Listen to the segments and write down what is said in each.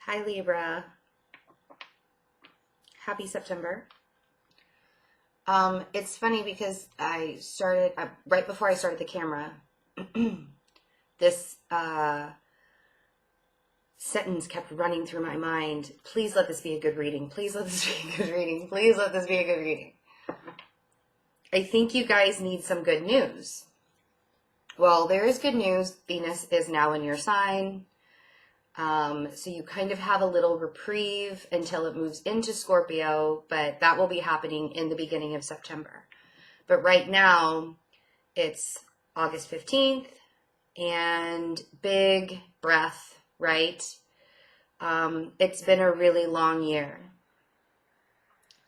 Hi Libra. Happy September. It's funny because I started right before I started the camera. This sentence kept running through my mind. Please let this be a good reading. Please let this be a good reading. Please let this be a good reading. I think you guys need some good news. Well, there is good news. Venus is now in your sign. So you kind of have a little reprieve until it moves into Scorpio, but that will be happening in the beginning of September. But right now, it's August 15th, and big breath, right? It's been a really long year,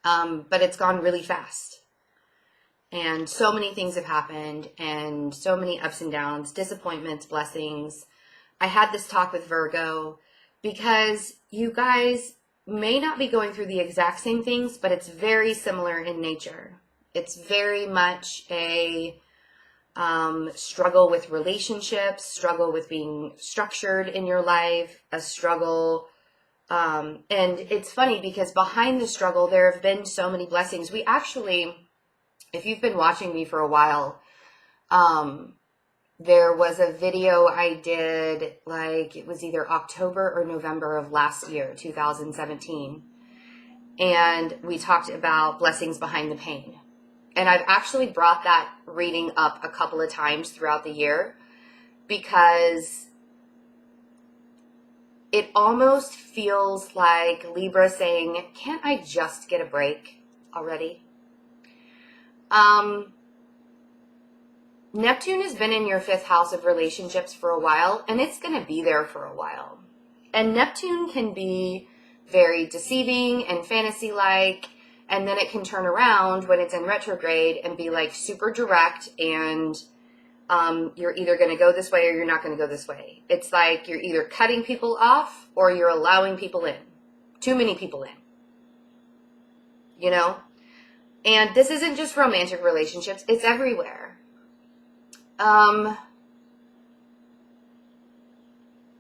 but it's gone really fast. And so many things have happened, and so many ups and downs, disappointments, blessings. I had this talk with Virgo because you guys may not be going through the exact same things, but it's very similar in nature. It's very much a struggle with relationships, struggle with being structured in your life, a struggle. And it's funny because behind the struggle, there have been so many blessings. We actually, if you've been watching me for a while, there was a video I did, like it was either October or November of last year, 2017. And we talked about blessings behind the pain. And I've actually brought that reading up a couple of times throughout the year because it almost feels like Libra saying, can't I just get a break already? Neptune has been in your fifth house of relationships for a while, and it's going to be there for a while. And Neptune can be very deceiving and fantasy-like, and then it can turn around when it's in retrograde and be like super direct, and you're either going to go this way or you're not going to go this way. It's like you're either cutting people off or you're allowing people in. Too many people in. You know? And this isn't just romantic relationships, it's everywhere.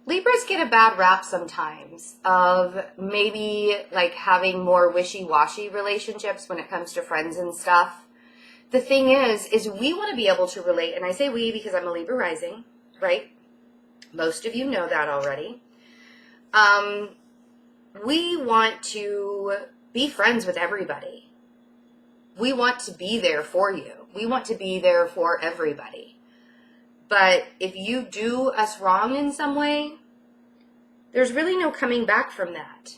Libras get a bad rap sometimes of maybe like having more wishy-washy relationships when it comes to friends and stuff. The thing is we want to be able to relate, and I say we because I'm a Libra rising, right? Most of you know that already. We want to be friends with everybody. We want to be there for you. We want to be there for everybody. But if you do us wrong in some way, there's really no coming back from that.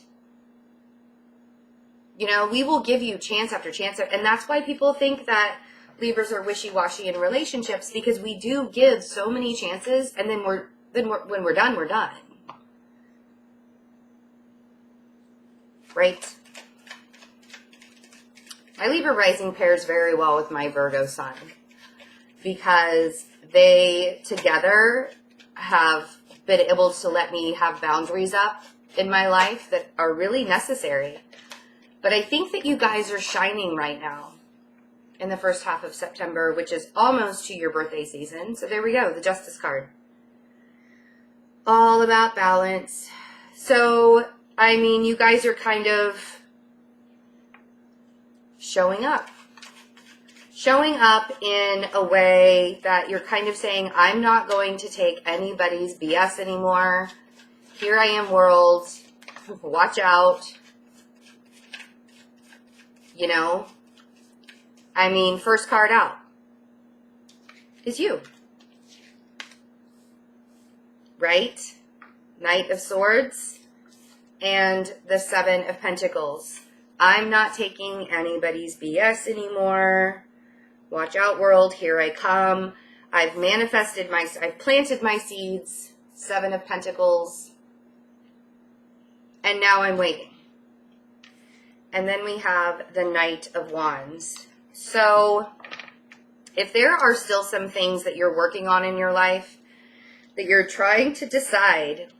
You know, we will give you chance after chance. And that's why people think that Libras are wishy-washy in relationships, because we do give so many chances, and then when we're done, we're done. Right? My Libra rising pairs very well with my Virgo sun because they together have been able to let me have boundaries up in my life that are really necessary. But I think that you guys are shining right now in the first half of September, which is almost to your birthday season. So there we go, the Justice card. All about balance. So, I mean, you guys are kind of showing up in a way that you're kind of saying, I'm not going to take anybody's BS anymore. Here I am, world. Watch out. You know? I mean, first card out is you. Right? Knight of Swords and the Seven of Pentacles. I'm not taking anybody's BS anymore. Watch out, world. Here I come. I've planted my seeds. Seven of Pentacles. And now I'm waiting. And then we have the Knight of Wands. So, if there are still some things that you're working on in your life, that you're trying to decide,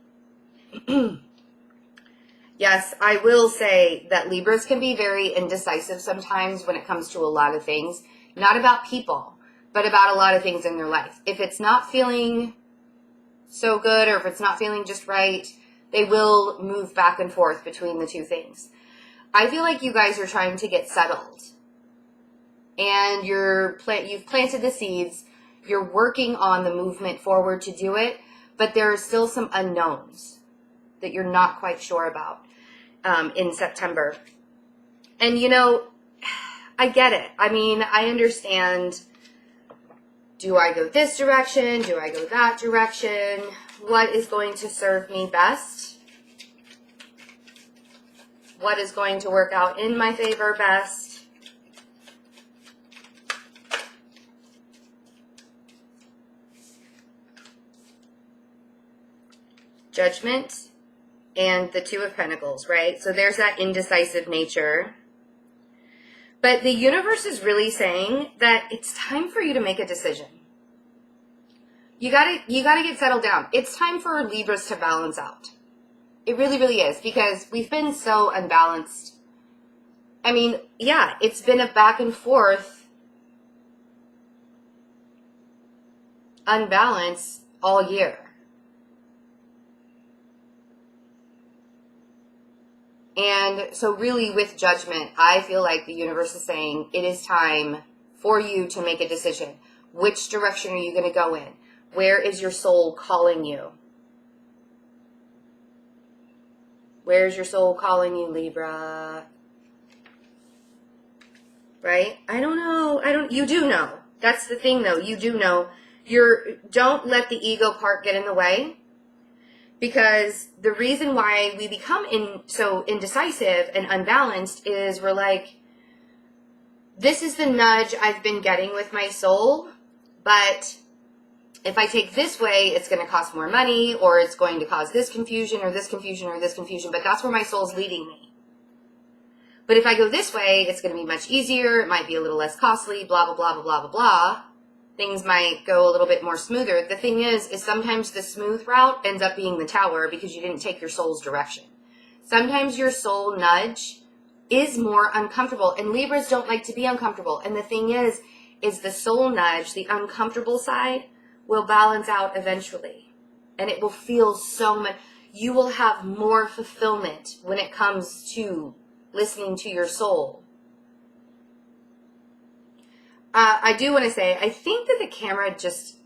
yes, I will say that Libras can be very indecisive sometimes when it comes to a lot of things. Not about people, but about a lot of things in their life. If it's not feeling so good, or if it's not feeling just right, They will move back and forth between the two things. I feel like you guys are trying to get settled. And you've planted the seeds. You're working on the movement forward to do it. But there are still some unknowns that you're not quite sure about in September. And, you know, I get it. I mean, I understand. Do I go this direction? Do I go that direction? What is going to serve me best? What is going to work out in my favor best? Judgment and the Two of Pentacles, right? So there's that indecisive nature. But the universe is really saying that it's time for you to make a decision. You gotta get settled down. It's time for Libras to balance out. It really, really is, because we've been so unbalanced. I mean, yeah, it's been a back and forth unbalance all year. And so really with Judgment, I feel like the universe is saying it is time for you to make a decision. Which direction are you going to go in? Where is your soul calling you? Where's your soul calling you, Libra? Right? I don't know. You do know. That's the thing, though. You do know. Don't let the ego part get in the way. Because the reason why we become so indecisive and unbalanced is we're like, this is the nudge I've been getting with my soul, but if I take this way, it's going to cost more money, or it's going to cause this confusion, or this confusion, or this confusion, but that's where my soul's leading me. But if I go this way, it's going to be much easier, it might be a little less costly, blah, blah, blah, blah, blah, blah, blah. Things might go a little bit more smoother. The thing is sometimes the smooth route ends up being the tower because you didn't take your soul's direction. Sometimes your soul nudge is more uncomfortable, and Libras don't like to be uncomfortable. And the thing is the soul nudge, the uncomfortable side, will balance out eventually. And it will feel so much, you will have more fulfillment when it comes to listening to your soul. I do want to say, I think that the camera just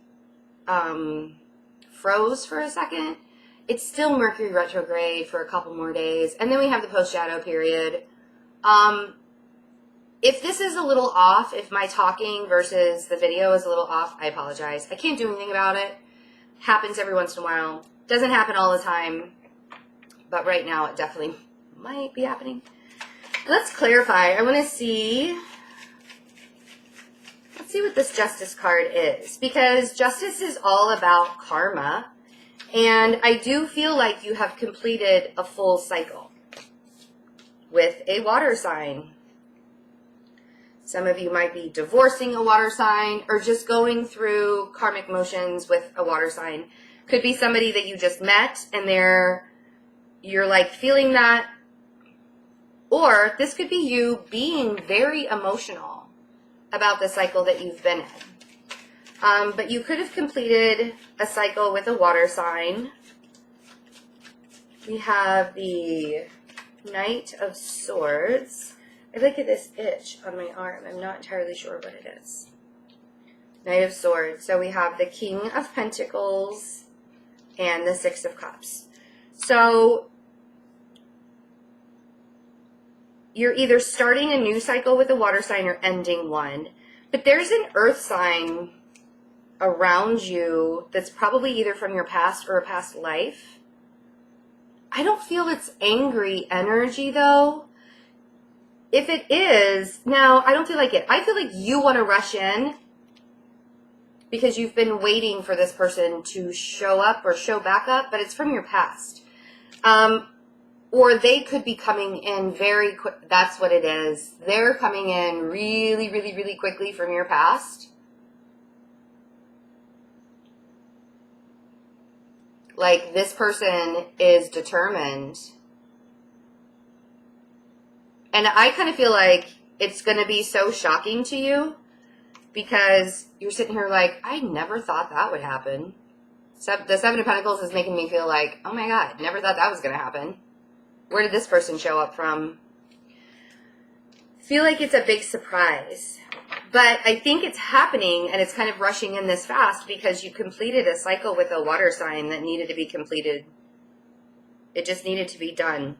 froze for a second. It's still Mercury retrograde for a couple more days. And then we have the post-shadow period. If this is a little off, if my talking versus the video is a little off, I apologize. I can't do anything about it. Happens every once in a while. Doesn't happen all the time. But right now it definitely might be happening. Let's clarify. I want to see... Let's see what this Justice card is, because Justice is all about karma, and I do feel like you have completed a full cycle with a water sign. Some of you might be divorcing a water sign or just going through karmic motions with a water sign. Could be somebody that you just met and you're like feeling that, or this could be you being very emotional about the cycle that you've been in. But you could have completed a cycle with a water sign. We have the Knight of Swords. I look at this itch on my arm. I'm not entirely sure what it is. Knight of Swords. So we have the King of Pentacles and the Six of Cups. So you're either starting a new cycle with a water sign or ending one. But there's an earth sign around you that's probably either from your past or a past life. I don't feel it's angry energy, though. If it is, now, I don't feel like it. I feel like you want to rush in because you've been waiting for this person to show up or show back up, but it's from your past. Or they could be coming in very quick. That's what it is. They're coming in really, really, really quickly from your past. Like this person is determined. And I kind of feel like it's going to be so shocking to you because you're sitting here like, I never thought that would happen. The Seven of Pentacles is making me feel like, oh my God, never thought that was going to happen. Where did this person show up from? Feel like it's a big surprise. But I think it's happening and it's kind of rushing in this fast because you completed a cycle with a water sign that needed to be completed. It just needed to be done.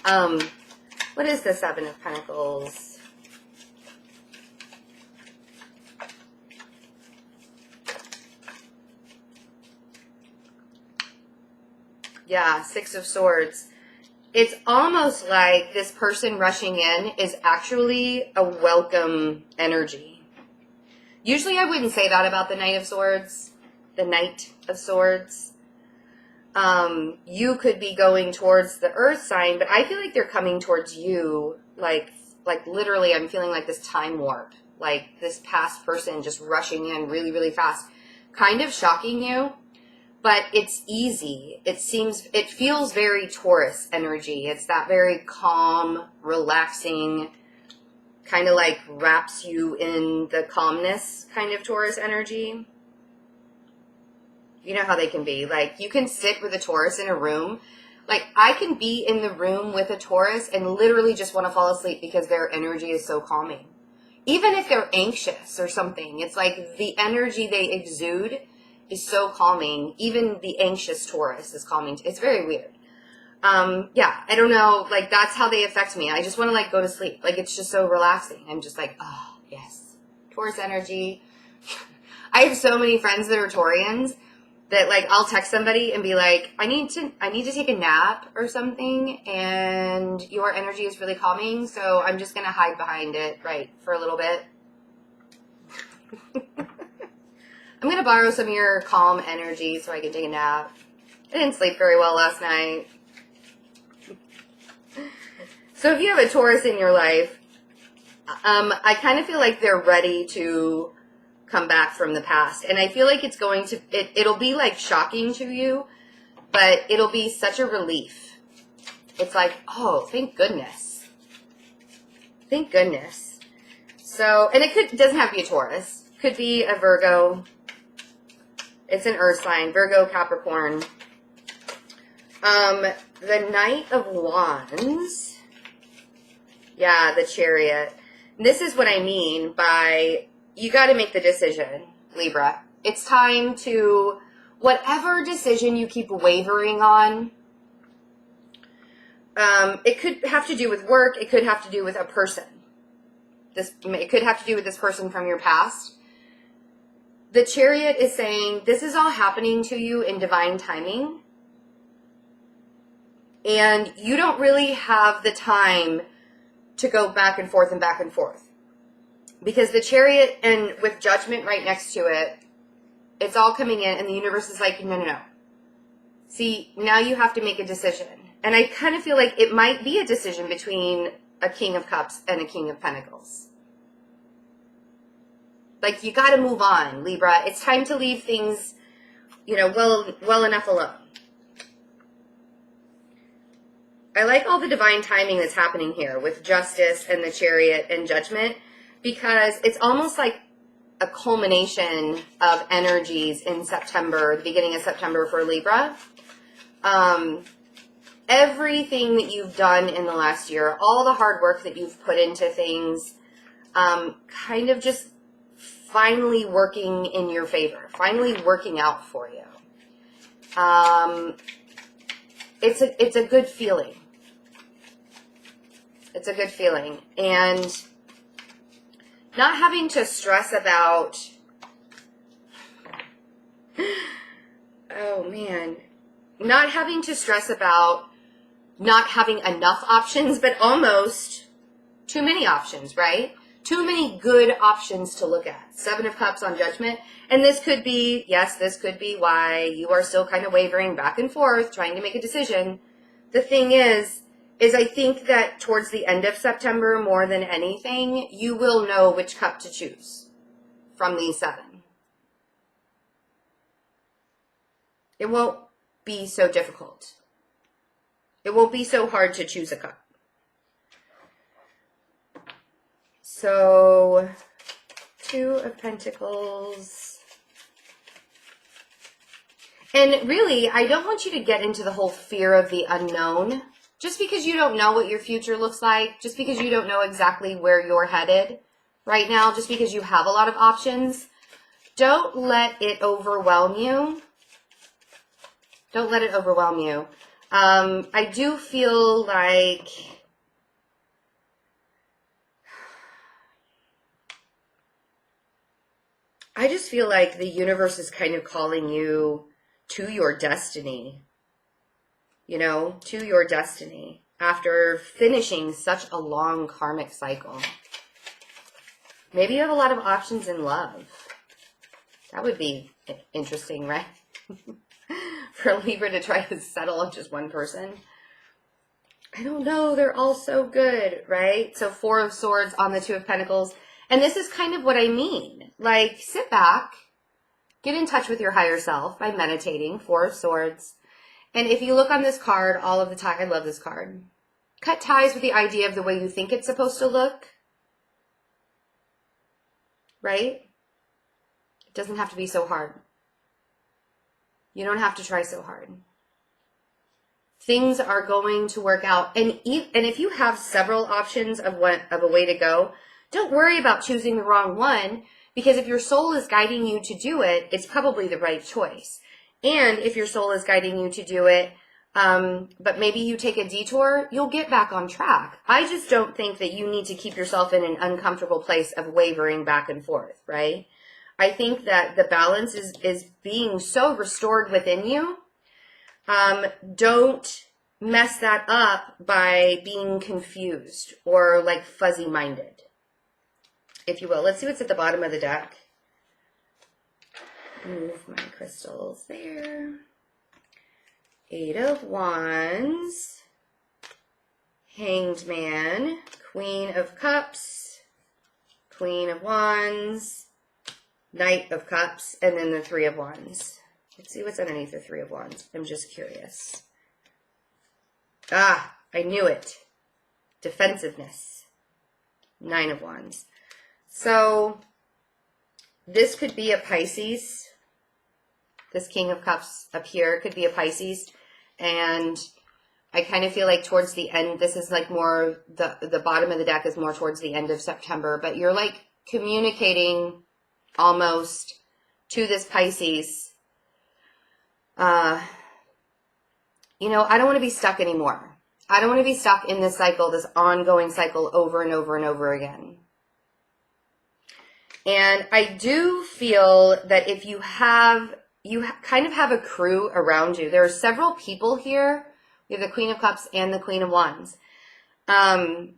What is the Seven of Pentacles? Yeah, Six of Swords. It's almost like this person rushing in is actually a welcome energy. Usually I wouldn't say that about the Knight of Swords. The Knight of Swords. You could be going towards the earth sign, but I feel like they're coming towards you. Like literally I'm feeling like this time warp. Like this past person just rushing in really, really fast. Kind of shocking you. But it's easy. It feels very Taurus energy. It's that very calm, relaxing, kind of like wraps you in the calmness kind of Taurus energy. You know how they can be. Like, you can sit with a Taurus in a room. Like, I can be in the room with a Taurus and literally just want to fall asleep because their energy is so calming. Even if they're anxious or something, it's like the energy they exude is so calming. Even the anxious Taurus is calming. It's very weird. Yeah, I don't know. Like, that's how they affect me. I just want to, like, go to sleep. Like, it's just so relaxing. I'm just like, oh, yes. Taurus energy. I have so many friends that are Taurians that, like, I'll text somebody and be like, I need to take a nap or something, and your energy is really calming, so I'm just going to hide behind it, right, for a little bit. I'm going to borrow some of your calm energy so I can take a nap. I didn't sleep very well last night. So if you have a Taurus in your life, I kind of feel like they're ready to come back from the past. And I feel like it's going to, it'll be like shocking to you, but it'll be such a relief. It's like, oh, thank goodness. Thank goodness. So, and it doesn't have to be a Taurus. Could be a Virgo. It's an earth sign, Virgo, Capricorn. The Knight of Wands. Yeah, the Chariot. This is what I mean by, you got to make the decision, Libra. It's time to, whatever decision you keep wavering on, it could have to do with work. It could have to do with a person. It could have to do with this person from your past. The Chariot is saying, this is all happening to you in divine timing. And you don't really have the time to go back and forth and back and forth. Because the Chariot, and with Judgment right next to it, it's all coming in, and the universe is like, no. See, now you have to make a decision. And I kind of feel like it might be a decision between a King of Cups and a King of Pentacles. Like, you got to move on, Libra. It's time to leave things, well enough alone. I like all the divine timing that's happening here with Justice and the Chariot and Judgment, because it's almost like a culmination of energies in September, the beginning of September for Libra. Everything that you've done in the last year, all the hard work that you've put into things, kind of just finally working in your favor, finally working out for you. It's a good feeling. It's a good feeling. And not having to stress about, oh man, not having to stress about not having enough options, but almost too many options, right? Too many good options to look at. Seven of Cups on Judgment. And this could be, yes, this could be why you are still kind of wavering back and forth, trying to make a decision. The thing is I think that towards the end of September, more than anything, you will know which cup to choose from these seven. It won't be so difficult. It won't be so hard to choose a cup. So, Two of Pentacles. And really, I don't want you to get into the whole fear of the unknown. Just because you don't know what your future looks like, just because you don't know exactly where you're headed right now, just because you have a lot of options, don't let it overwhelm you. Don't let it overwhelm you. I do feel like the universe is kind of calling you to your destiny, to your destiny after finishing such a long karmic cycle. Maybe you have a lot of options in love. That would be interesting, right? For Libra to try to settle on just one person. I don't know. They're all so good, right? So 4 of Swords on the 2 of Pentacles. And this is kind of what I mean. Like, sit back, get in touch with your higher self by meditating. 4 of Swords. And if you look on this card all of the time, I love this card. Cut ties with the idea of the way you think it's supposed to look. Right? It doesn't have to be so hard. You don't have to try so hard. Things are going to work out. And if you have several options of a way to go, don't worry about choosing the wrong one, because if your soul is guiding you to do it, it's probably the right choice. And if your soul is guiding you to do it, but maybe you take a detour, you'll get back on track. I just don't think that you need to keep yourself in an uncomfortable place of wavering back and forth, right? I think that the balance is being so restored within you. Don't mess that up by being confused or like fuzzy-minded, if you will. Let's see what's at the bottom of the deck. Move my crystals there. 8 of Wands, Hanged Man, Queen of Cups, Queen of Wands, Knight of Cups, and then the 3 of Wands. Let's see what's underneath the 3 of Wands. I'm just curious. Ah, I knew it. Defensiveness. 9 of Wands. So this could be a Pisces. This King of Cups up here could be a Pisces. And I kind of feel like towards the end, this is like more, the bottom of the deck is more towards the end of September. But you're like communicating almost to this Pisces. I don't want to be stuck anymore. I don't want to be stuck in this cycle, this ongoing cycle over and over and over again. And I do feel that if you kind of have a crew around you. There are several people here. We have the Queen of Cups and the Queen of Wands. I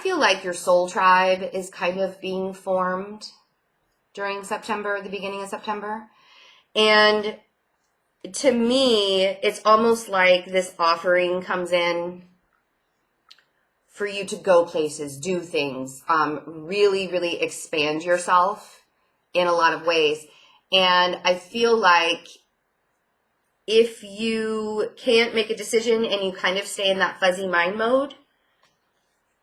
feel like your soul tribe is kind of being formed during September, the beginning of September. And to me, it's almost like this offering comes in for you to go places, do things, really, really expand yourself in a lot of ways. And I feel like if you can't make a decision and you kind of stay in that fuzzy mind mode,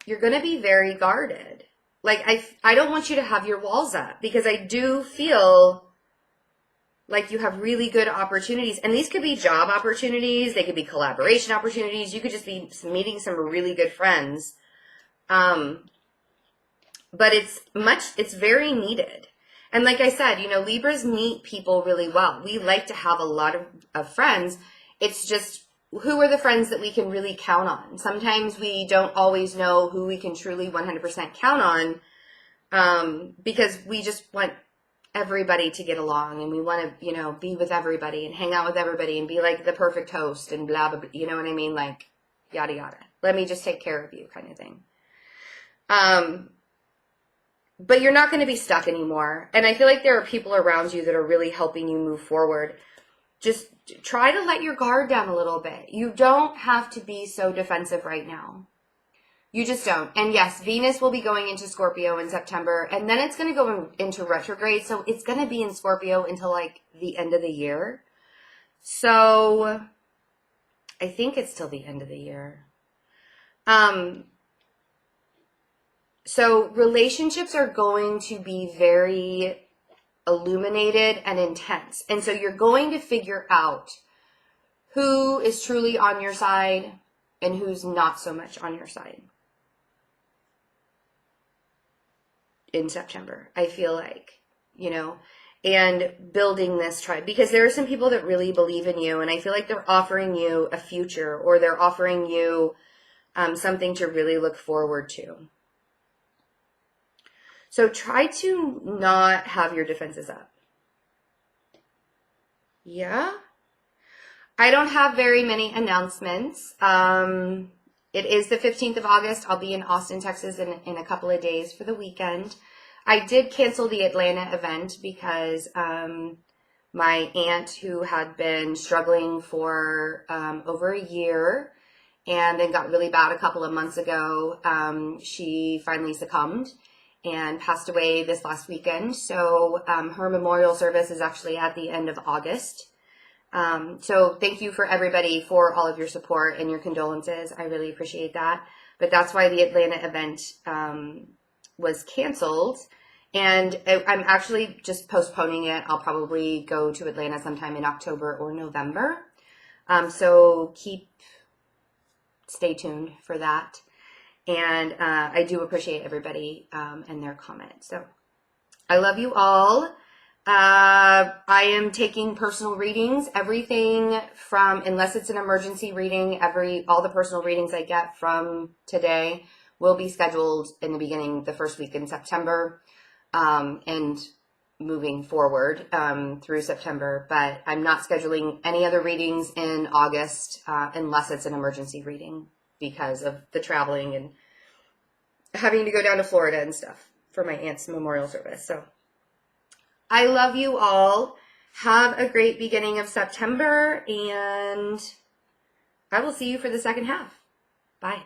you're going to be very guarded. Like, I don't want you to have your walls up, because I do feel like you have really good opportunities. And these could be job opportunities. They could be collaboration opportunities. You could just be meeting some really good friends. But it's very needed. And like I said, Libras meet people really well. We like to have a lot of friends. It's just, who are the friends that we can really count on? Sometimes we don't always know who we can truly 100% count on, because we just want everybody to get along, and we want to, be with everybody and hang out with everybody and be like the perfect host and blah, blah, blah, you know what I mean? Like, yada, yada. Let me just take care of you kind of thing. But you're not going to be stuck anymore. And I feel like there are people around you that are really helping you move forward. Just try to let your guard down a little bit. You don't have to be so defensive right now. You just don't. And yes, Venus will be going into Scorpio in September, and then it's going to go into retrograde. So it's going to be in Scorpio until like the end of the year. So I think it's till the end of the year. So relationships are going to be very illuminated and intense. And so you're going to figure out who is truly on your side and who's not so much on your side in September, I feel like, you know, and building this tribe, because there are some people that really believe in you, and I feel like they're offering you a future, or they're offering you something to really look forward to. So try to not have your defenses up. Yeah. I don't have very many announcements. It is the 15th of August. I'll be in Austin, Texas in a couple of days for the weekend. I did cancel the Atlanta event because my aunt, who had been struggling for over a year and then got really bad a couple of months ago, she finally succumbed and passed away this last weekend. So her memorial service is actually at the end of August. So thank you for everybody for all of your support and your condolences. I really appreciate that. But that's why the Atlanta event was canceled. And I'm actually just postponing it. I'll probably go to Atlanta sometime in October or November. So stay tuned for that. And I do appreciate everybody and their comments. So I love you all. I am taking personal readings, everything from, unless it's an emergency reading, all the personal readings I get from today will be scheduled in the first week in September, and moving forward, through September, but I'm not scheduling any other readings in August, unless it's an emergency reading because of the traveling and having to go down to Florida and stuff for my aunt's memorial service. So I love you all. Have a great beginning of September, and I will see you for the second half. Bye.